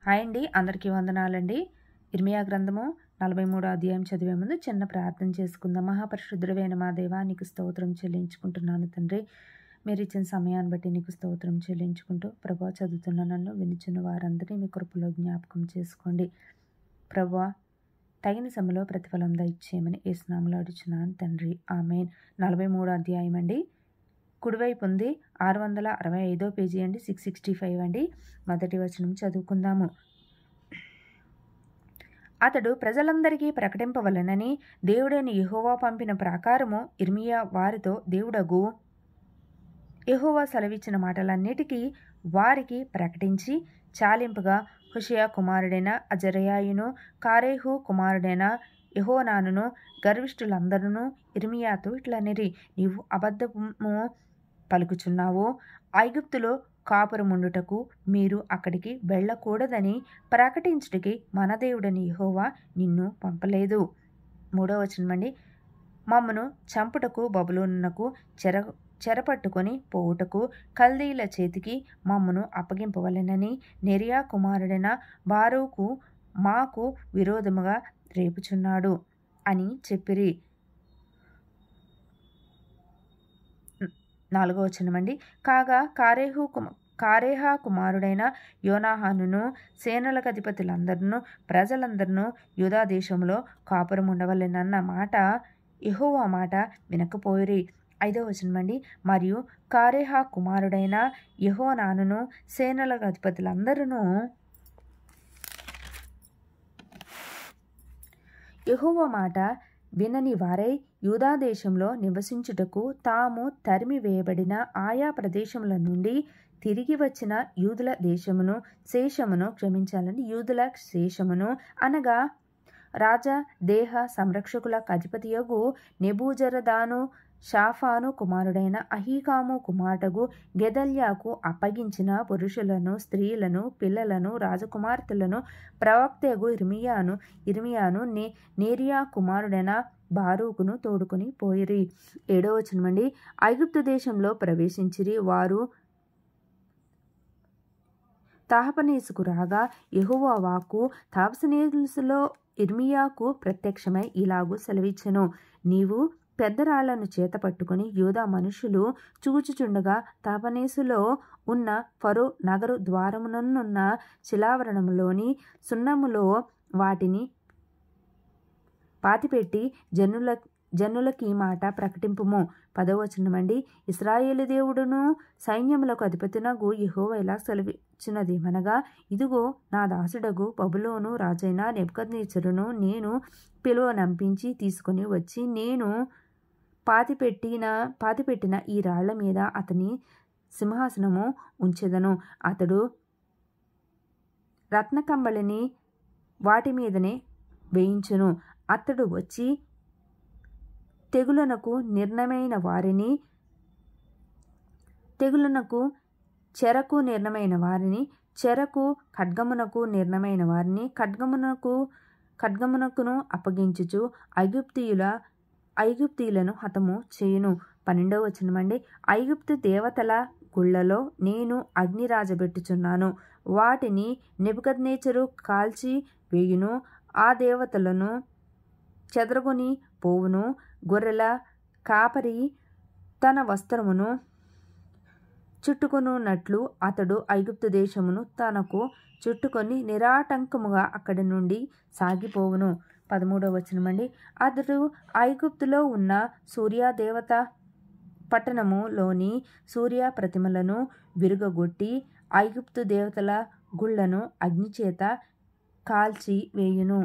Hi అండి, అందరికీ వందనాలండి. ఇర్మియా గ్రంథము 43వ అధ్యాయం చదివే ముందు చిన్న ప్రార్థన చేసుకుందాం. మహాపరిశుద్ధుడైన మా దేవా, నీకు స్తోత్రం చెల్లించుకుంటున్నాను తండ్రి. మీరు ఇచ్చిన సమయాన్ని బట్టి నీకు స్తోత్రం చెల్లించుకుంటూ, ప్రభువా, చదువుతున్న నన్ను వినిచిన వారందరినీ మీ కృపలో జ్ఞాపకం చేసుకోండి. ప్రభువా, తగిన సమయంలో ప్రతిఫలం దయచేయమని యేసునామములో అడుగుచున్నాను తండ్రి, ఆమేన్. 43వ అధ్యాయం అండి. కుడివైపు ఉంది 665 పేజీ అండి, 665 అండి. మొదటి వచనం చదువుకుందాము. అతడు ప్రజలందరికీ ప్రకటింపవలెనని దేవుడైన యెహోవా పంపిన ప్రకారము ఇర్మియా వారితో దేవుడగు యెహోవా సెలవిచ్చిన మాటలన్నిటికీ వారికి ప్రకటించి చాలింపుగా హోషేయ కుమారుడైన అజర్యాయును, కారేహు కుమారుడైన యెహోనానును గర్విష్ఠులందరూ ఇర్మియాతో ఇట్లనిరి, నీవు అబద్ధము పలుకుచున్నావు. ఐగుప్తులో కాపురముండుటకు మీరు అక్కడికి వెళ్ళకూడదని ప్రకటించుటకి మన దేవుడని యెహోవా నిన్ను పంపలేదు. 3వ వచనం అండి. మమ్మను చంపుటకు బబులోనునకు చెరపట్టుకొని పోవుటకు కల్దీయుల చేతికి మమ్మను అప్పగింపవలెనని నెరియా కుమారుడైన బారూకు మాకు విరోధముగా రేపుచున్నాడు అని చెప్పిరి. 4వ వచనం అండి. కాగా కారేహ కుమారుడైన యోనాహానును సేనలకు అధిపతులందరూ ప్రజలందరూ యూదా దేశంలో కాపురం ఉండవలెనన్న మాట యెహోవా మాట వినకపోయిరి. 5వ వచనం అండి. మరియు కారేహ కుమారుడైన యెహోనానును సేనలకు అధిపతులందరూ యెహోవా మాట వినని వారై యూదా దేశంలో నివసించుటకు తాము తరిమి వేయబడిన ఆయా ప్రదేశముల నుండి తిరిగి వచ్చిన యూదుల శేషమును అనగా రాజా దేహ సంరక్షకుల అధిపతియగు నెబూజరదాను షాఫాను కుమారుడైన అహీకాము కుమారుడగు గెదల్యాకు అప్పగించిన పురుషులను, స్త్రీలను, పిల్లలను, రాజకుమార్తెలను ప్రవక్తయగు ఇర్మియాను నేరియా కుమారుడైన బారూకును తోడుకొని పోయిరి. 7వ వచనం అండి. ఐగుప్తు దేశంలో ప్రవేశించిరి. వారు తాహపనేసుకు రాగా యెహోవా వాక్కు తాహపనేసులో ఇర్మియాకు ప్రత్యక్షమై ఇలాగు సెలవిచ్చెను, నీవు పెద్ద రాళ్లను చేత పట్టుకుని యూదా మనుషులు చూచుచుండగా తాహపనేసులో ఉన్న ఫరో నగరు ద్వారముననున్న శిలావరణములోని సున్నములో వాటిని పాతిపెట్టి జనులకి మాట ప్రకటింపుము. 10వ వచనం అండి. ఇశ్రాయేలు దేవుడును సైన్యములకు అధిపతినగు యెహోవా ఇలా సెలవిచ్చినదేమనగా, ఇదిగో నా దాసుడగు బబులోను రాజైన నెబుకద్నెజరును నేను పిలువనంపించి తీసుకుని వచ్చి నేను పాతిపెట్టిన ఈ రాళ్ల మీద అతని సింహాసనము ఉంచెదను. అతడు రత్నకంబళిని వాటి మీదనే వేయించును. అతడు వచ్చి తెగులునకు చెరకు నిర్ణయమైన వారిని, చెరకు ఖడ్గమునకు నిర్ణయమైన వారిని ఖడ్గమునకును అప్పగించుచు ఐగుప్తీయులను హతము చేయును. 12వ వచనం అండి. ఐగుప్తు దేవతల గుళ్లలో నేను అగ్ని రాజబెట్టుచున్నాను. వాటిని నెబుకద్నెజరు కాల్చి వేయును. ఆ దేవతలను చెదరగొని పోవును. గొర్రెల కాపరి తన వస్త్రమును చుట్టుకొనున్నట్లు అతడు ఐగుప్తు దేశమును తనకు చుట్టుకొని నిరాటంకముగా అక్కడి నుండి సాగిపోవును. 13వ వచనం అండి. అతడు ఐగుప్తులో ఉన్న సూర్యదేవత పట్టణములోని సూర్య ప్రతిమలను విరుగగొట్టి ఐగుప్తు దేవతల గుళ్లను అగ్నిచేత కాల్చి వేయును.